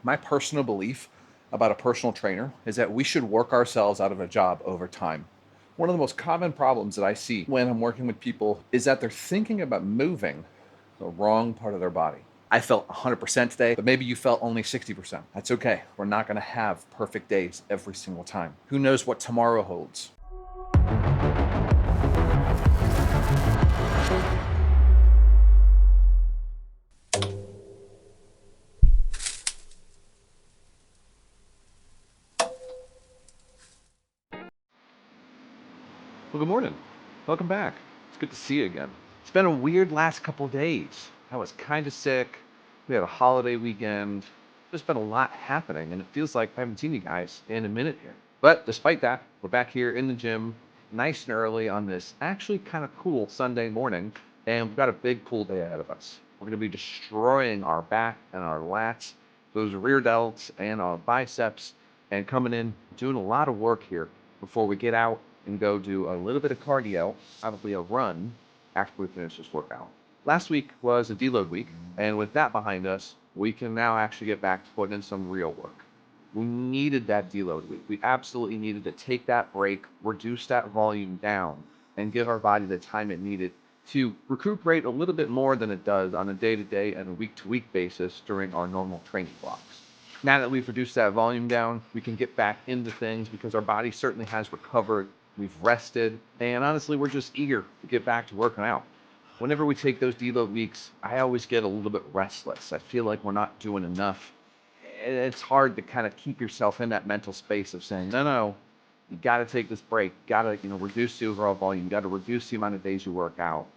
My personal belief about a personal trainer is that we should work ourselves out of a job over time. One of the most common problems that I see when I'm working with people is that they're thinking about moving the wrong part of their body. I felt 100% today, but maybe you felt only 60%. That's okay. We're not going to have perfect days every single time. Who knows what tomorrow holds? Well, good morning. Welcome back. It's good to see you again. It's been a weird last couple days. I was kind of sick. We had a holiday weekend. There's been a lot happening, and it feels like I haven't seen you guys in a minute here. But despite that, we're back here in the gym, nice and early on this actually kind of cool Sunday morning, and we've got a big pull day ahead of us. We're going to be destroying our back and our lats, those rear delts and our biceps, and coming in, doing a lot of work here before we get out and go do a little bit of cardio, probably a run, after we finish this workout. Last week was a deload week, and with that behind us, we can now actually get back to putting in some real work. We needed that deload week. We absolutely needed to take that break, reduce that volume down, and give our body the time it needed to recuperate a little bit more than it does on a day-to-day and a week-to-week basis during our normal training blocks. Now that we've reduced that volume down, we can get back into things because our body certainly has recovered. We've rested, and honestly, we're just eager to get back to working out. Whenever we take those deload weeks, I always get a little bit restless. I feel like we're not doing enough. And it's hard to kind of keep yourself in that mental space of saying, no, you got to take this break. You got to, reduce the overall volume. You got to reduce the amount of days you work out.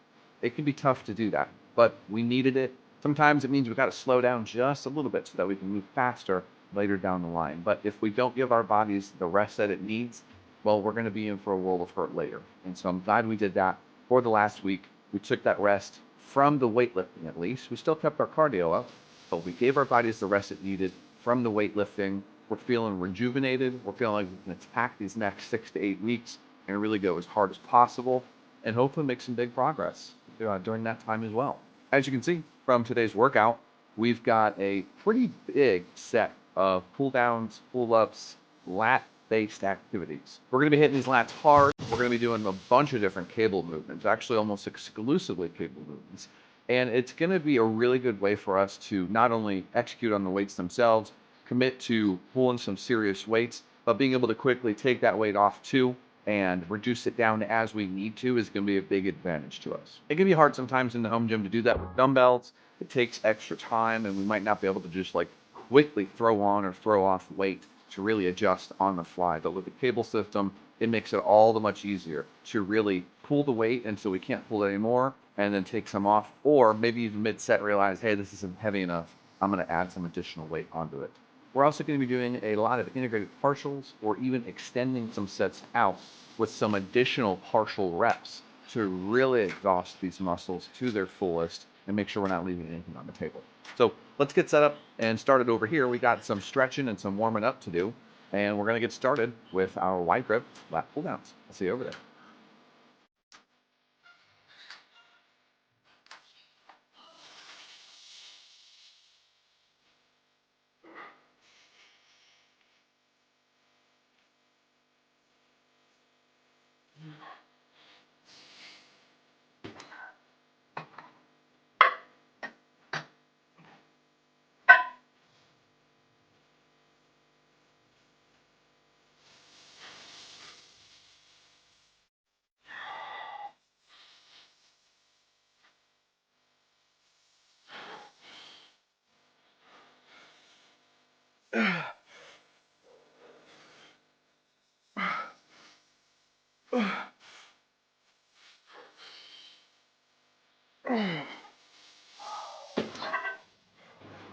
It can be tough to do that, but we needed it. Sometimes it means we've got to slow down just a little bit so that we can move faster later down the line. But if we don't give our bodies the rest that it needs, well, we're going to be in for a world of hurt later. And so I'm glad we did that for the last week. We took that rest from the weightlifting, at least. We still kept our cardio up, but we gave our bodies the rest it needed from the weightlifting. We're feeling rejuvenated. We're feeling like we can attack these next 6 to 8 weeks and really go as hard as possible and hopefully make some big progress during that time as well. As you can see from today's workout, we've got a pretty big set of pull downs, pull ups, lat-based activities. We're going to be hitting these lats hard. We're going to be doing a bunch of different cable movements, actually almost exclusively cable movements. And it's going to be a really good way for us to not only execute on the weights themselves, commit to pulling some serious weights, but being able to quickly take that weight off too and reduce it down as we need to is going to be a big advantage to us. It can be hard sometimes in the home gym to do that with dumbbells. It takes extra time, and we might not be able to just quickly throw on or throw off weight to really adjust on the fly. But with the cable system, it makes it all the much easier to really pull the weight until we can't pull it anymore and then take some off, or maybe even mid-set realize, hey, this isn't heavy enough. I'm going to add some additional weight onto it. We're also going to be doing a lot of integrated partials or even extending some sets out with some additional partial reps to really exhaust these muscles to their fullest and make sure we're not leaving anything on the table. So let's get set up and started over here. We got some stretching and some warming up to do, and we're going to get started with our wide grip lat pull downs. I'll see you over there.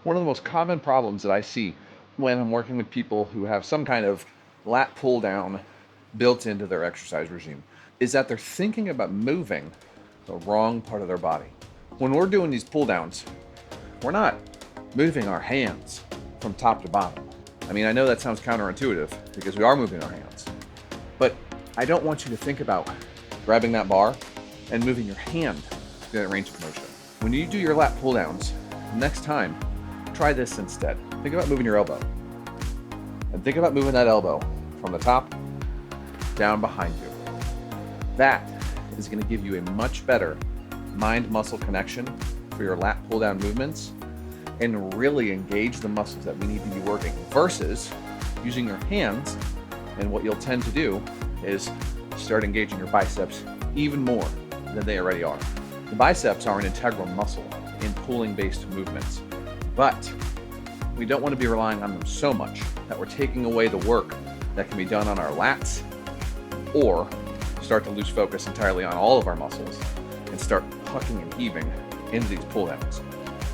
One of the most common problems that I see when I'm working with people who have some kind of lat pull down built into their exercise regime is that they're thinking about moving the wrong part of their body. When we're doing these pull downs, we're not moving our hands from top to bottom. I mean, I know that sounds counterintuitive because we are moving our hands, but I don't want you to think about grabbing that bar and moving your hand to that range of motion. When you do your lat pull downs, next time, try this instead. think about moving your elbow. And think about moving that elbow from the top down behind you. That is going to give you a much better mind-muscle connection for your lat pull-down movements and really engage the muscles that we need to be working versus using your hands. And what you'll tend to do is start engaging your biceps even more than they already are. The biceps are an integral muscle in pulling-based movements, but we don't want to be relying on them so much that we're taking away the work that can be done on our lats, or start to lose focus entirely on all of our muscles and start hucking and heaving into these pull downs.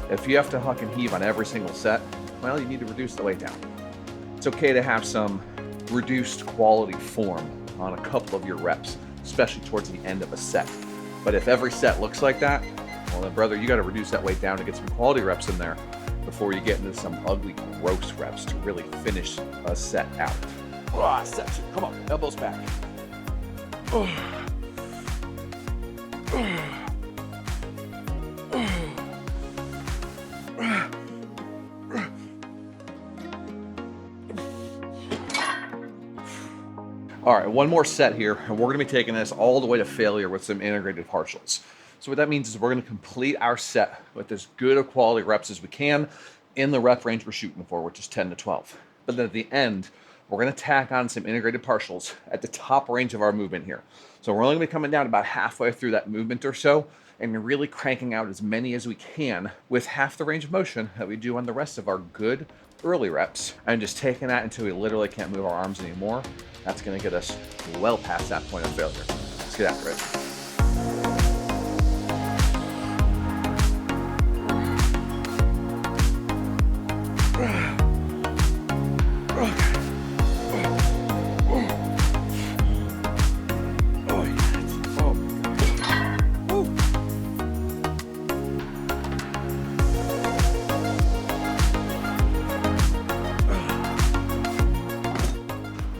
If you have to huck and heave on every single set, well, you need to reduce the weight down. It's okay to have some reduced quality form on a couple of your reps, especially towards the end of a set. But if every set looks like that, well then brother, you got to reduce that weight down to get some quality reps in there before you get into some ugly, gross reps to really finish a set out. Set. Come on, elbows back. All right, one more set here, and we're gonna be taking this all the way to failure with some integrated partials. So what that means is we're gonna complete our set with as good a quality reps as we can in the rep range we're shooting for, which is 10 to 12. But then at the end, we're gonna tack on some integrated partials at the top range of our movement here. So we're only gonna be coming down about halfway through that movement or so, and really cranking out as many as we can with half the range of motion that we do on the rest of our good early reps, and just taking that until we literally can't move our arms anymore. That's gonna get us well past that point of failure. Let's get after it.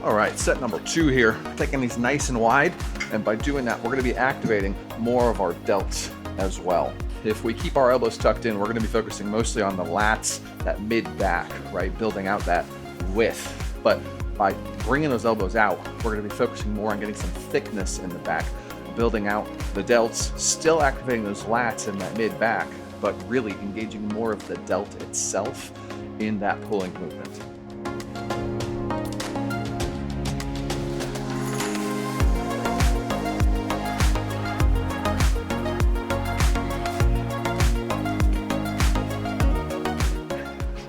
All right, set number 2 here, taking these nice and wide, and by doing that, we're gonna be activating more of our delts as well. If we keep our elbows tucked in, we're gonna be focusing mostly on the lats, that mid-back, right? Building out that width. But by bringing those elbows out, we're gonna be focusing more on getting some thickness in the back, building out the delts, still activating those lats in that mid-back, but really engaging more of the delt itself in that pulling movement.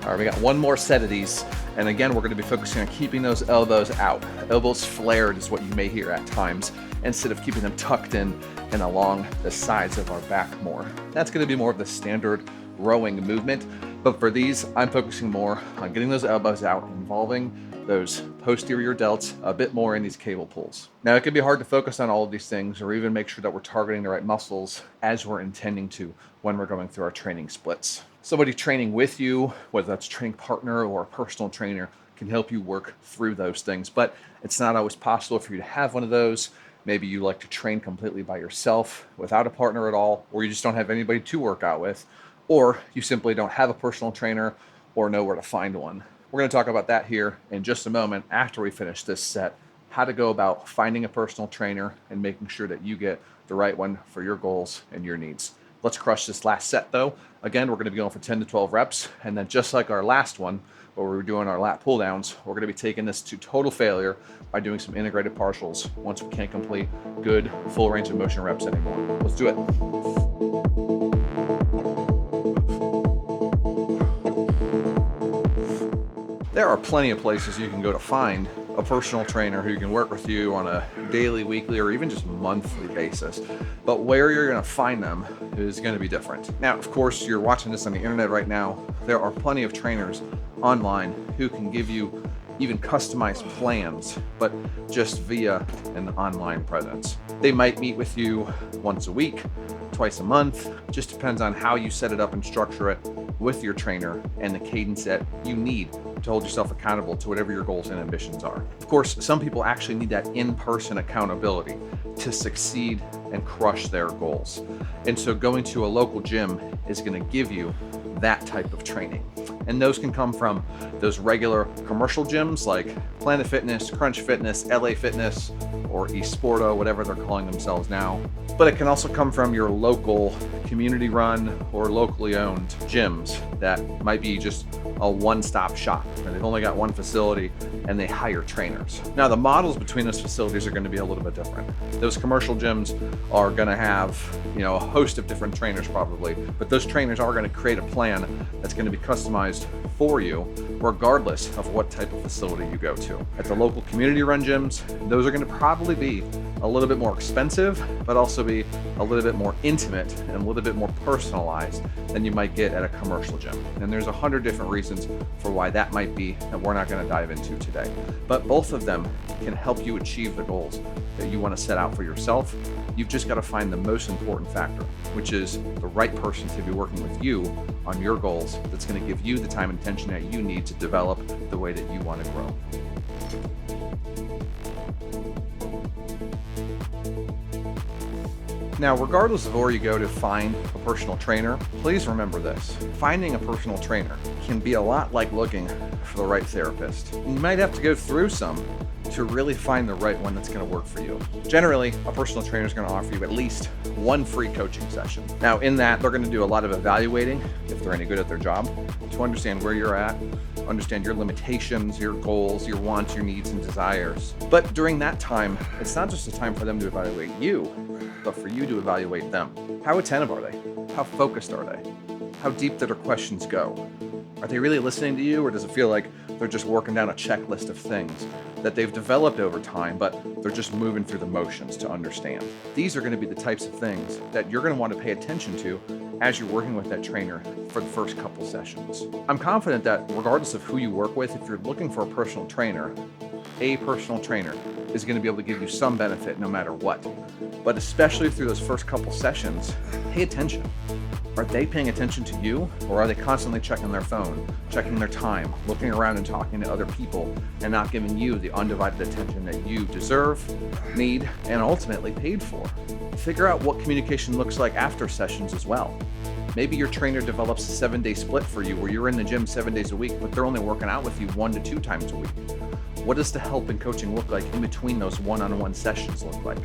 All right, we got one more set of these. And again, we're gonna be focusing on keeping those elbows out. Elbows flared is what you may hear at times, instead of keeping them tucked in and along the sides of our back more. That's gonna be more of the standard rowing movement. But for these, I'm focusing more on getting those elbows out, involving those posterior delts a bit more in these cable pulls. Now, it can be hard to focus on all of these things or even make sure that we're targeting the right muscles as we're intending to when we're going through our training splits. Somebody training with you, whether that's a training partner or a personal trainer, can help you work through those things, but it's not always possible for you to have one of those. Maybe you like to train completely by yourself without a partner at all, or you just don't have anybody to work out with, or you simply don't have a personal trainer or know where to find one. We're going to talk about that here in just a moment after we finish this set, how to go about finding a personal trainer and making sure that you get the right one for your goals and your needs. Let's crush this last set though. Again, we're going to be going for 10 to 12 reps, and then just like our last one, where we were doing our lat pull downs, we're going to be taking this to total failure by doing some integrated partials once we can't complete good full range of motion reps anymore. Let's do it. There are plenty of places you can go to find a personal trainer who can work with you on a daily, weekly, or even just monthly basis. But where you're gonna find them is gonna be different. Now, of course, you're watching this on the internet right now. There are plenty of trainers online who can give you even customized plans, but just via an online presence. They might meet with you once a week, twice a month, just depends on how you set it up and structure it with your trainer and the cadence that you need to hold yourself accountable to whatever your goals and ambitions are. Of course, some people actually need that in-person accountability to succeed and crush their goals. And so going to a local gym is gonna give you that type of training. And those can come from those regular commercial gyms like Planet Fitness, Crunch Fitness, LA Fitness, or Esporta, whatever they're calling themselves now. But it can also come from your local community run or locally owned gyms that might be just a one-stop shop, and they've only got one facility and they hire trainers. Now the models between those facilities are going to be a little bit different. Those commercial gyms are going to have, a host of different trainers probably, but those trainers are going to create a plan that's going to be customized for you regardless of what type of facility you go to. At the local community run gyms, those are going to probably be a little bit more expensive, but also be a little bit more intimate and a little bit more personalized than you might get at a commercial gym. And there's 100 different reasons for why that might be that we're not going to dive into today. But both of them can help you achieve the goals that you want to set out for yourself. You've just got to find the most important factor, which is the right person to be working with you on your goals that's going to give you the time and attention that you need to develop the way that you want to grow. Now, regardless of where you go to find a personal trainer, please remember this. Finding a personal trainer can be a lot like looking for the right therapist. You might have to go through some to really find the right one that's going to work for you. Generally, a personal trainer is going to offer you at least one free coaching session. Now, in that, they're going to do a lot of evaluating, if they're any good at their job, to understand where you're at, understand your limitations, your goals, your wants, your needs, and desires. But during that time, it's not just a time for them to evaluate you, but for you to evaluate them. How attentive are they? How focused are they? How deep do their questions go? Are they really listening to you, or does it feel like they're just working down a checklist of things that they've developed over time, but they're just moving through the motions to understand? These are going to be the types of things that you're going to want to pay attention to as you're working with that trainer for the first couple sessions. I'm confident that regardless of who you work with, if you're looking for a personal trainer is going to be able to give you some benefit no matter what. But especially through those first couple sessions, pay attention. Are they paying attention to you, or are they constantly checking their phone, checking their time, looking around and talking to other people, and not giving you the undivided attention that you deserve, need, and ultimately paid for? Figure out what communication looks like after sessions as well. Maybe your trainer develops a 7-day split for you where you're in the gym 7 days a week, but they're only working out with you 1 to 2 times a week. What does the help and coaching look like in between those one-on-one sessions look like?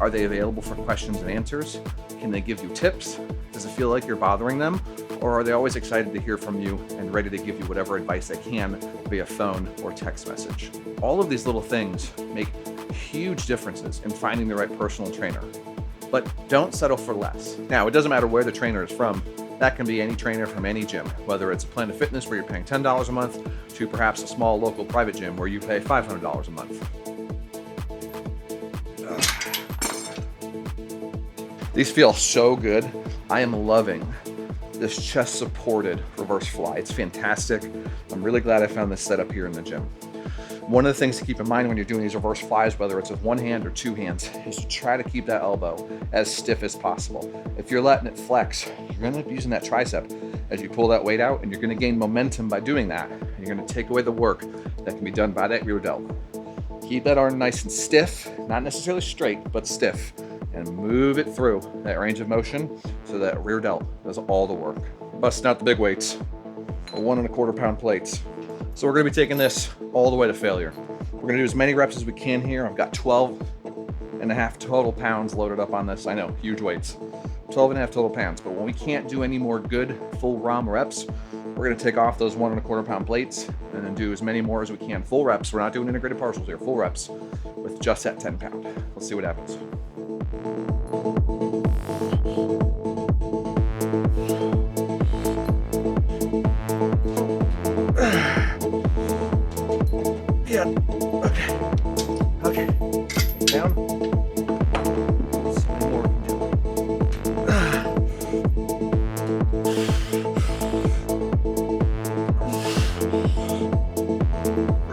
Are they available for questions and answers? Can they give you tips? Does it feel like you're bothering them? Or are they always excited to hear from you and ready to give you whatever advice they can via phone or text message? All of these little things make huge differences in finding the right personal trainer. But don't settle for less. Now, it doesn't matter where the trainer is from. That can be any trainer from any gym, whether it's a Planet Fitness where you're paying $10 a month to perhaps a small local private gym where you pay $500 a month. These feel so good. I am loving this chest supported reverse fly. It's fantastic. I'm really glad I found this setup here in the gym. One of the things to keep in mind when you're doing these reverse flies, whether it's with one hand or two hands, is to try to keep that elbow as stiff as possible. If you're letting it flex, you're gonna end up using that tricep as you pull that weight out, and you're gonna gain momentum by doing that. You're gonna take away the work that can be done by that rear delt. Keep that arm nice and stiff, not necessarily straight, but stiff, and move it through that range of motion so that rear delt does all the work. Busting out the big weights, 1 1/4 pound plates. So we're gonna be taking this all the way to failure. We're gonna do as many reps as we can here. I've got 12.5 total pounds loaded up on this. I know, huge weights. 12.5 total pounds, but when we can't do any more good full ROM reps, we're gonna take off those 1 1/4 pound plates and then do as many more as we can. Full reps, we're not doing integrated partials here, full reps with just that 10 pound. Let's see what happens. Yeah, okay, down. Some more.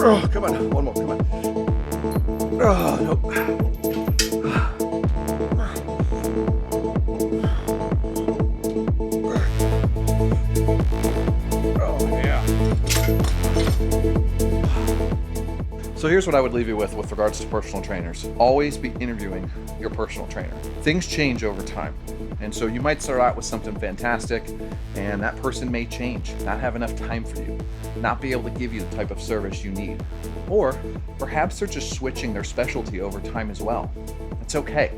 Oh, come on, one more, come on. Oh, nope. So here's what I would leave you with regards to personal trainers. Always be interviewing your personal trainer. Things change over time. And so you might start out with something fantastic, and that person may change, not have enough time for you, not be able to give you the type of service you need. Or perhaps they're just switching their specialty over time as well. It's okay.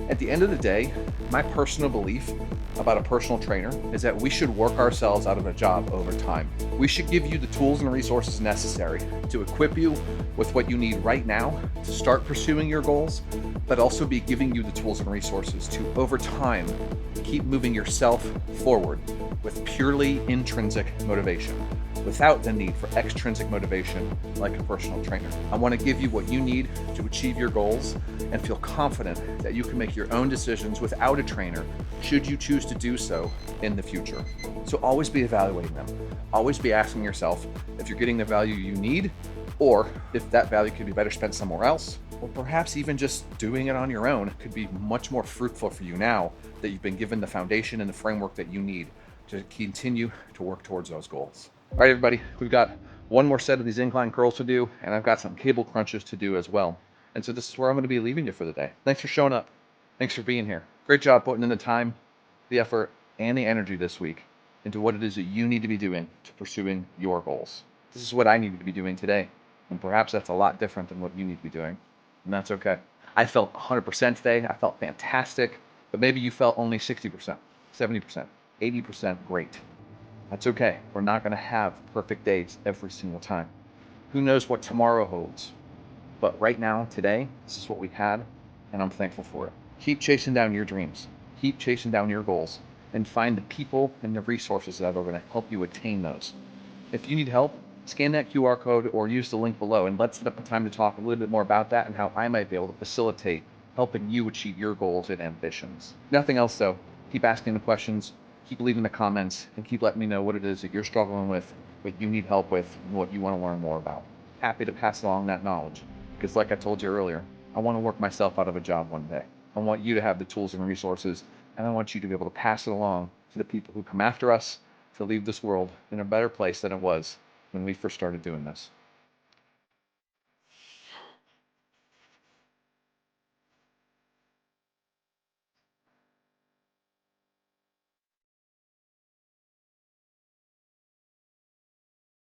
At the end of the day, my personal belief about a personal trainer is that we should work ourselves out of a job over time. We should give you the tools and resources necessary to equip you with what you need right now to start pursuing your goals, but also be giving you the tools and resources to, over time, keep moving yourself forward with purely intrinsic motivation, without the need for extrinsic motivation like a personal trainer. I want to give you what you need to achieve your goals and feel confident that you can make your own decisions without a trainer should you choose to do so in the future. So always be evaluating them. Always be asking yourself if you're getting the value you need, or if that value could be better spent somewhere else, or perhaps even just doing it on your own could be much more fruitful for you now that you've been given the foundation and the framework that you need to continue to work towards those goals. All right, everybody, we've got one more set of these incline curls to do, and I've got some cable crunches to do as well. And so this is where I'm going to be leaving you for the day. Thanks for showing up. Thanks for being here. Great job putting in the time, the effort, and the energy this week into what it is that you need to be doing to pursuing your goals. This is what I needed to be doing today, and perhaps that's a lot different than what you need to be doing, and that's okay. I felt 100% today. I felt fantastic, but maybe you felt only 60%, 70%, 80% great. That's okay. We're not going to have perfect days every single time. Who knows what tomorrow holds? But right now, today, this is what we had, and I'm thankful for it. Keep chasing down your dreams. Keep chasing down your goals, and find the people and the resources that are going to help you attain those. If you need help, scan that QR code or use the link below, and let's set up a time to talk a little bit more about that and how I might be able to facilitate helping you achieve your goals and ambitions. Nothing else though. Keep asking the questions, keep leaving the comments, and keep letting me know what it is that you're struggling with, what you need help with, and what you want to learn more about. Happy to pass along that knowledge, because like I told you earlier, I want to work myself out of a job one day. I want you to have the tools and resources, and I want you to be able to pass it along to the people who come after us to leave this world in a better place than it was when we first started doing this.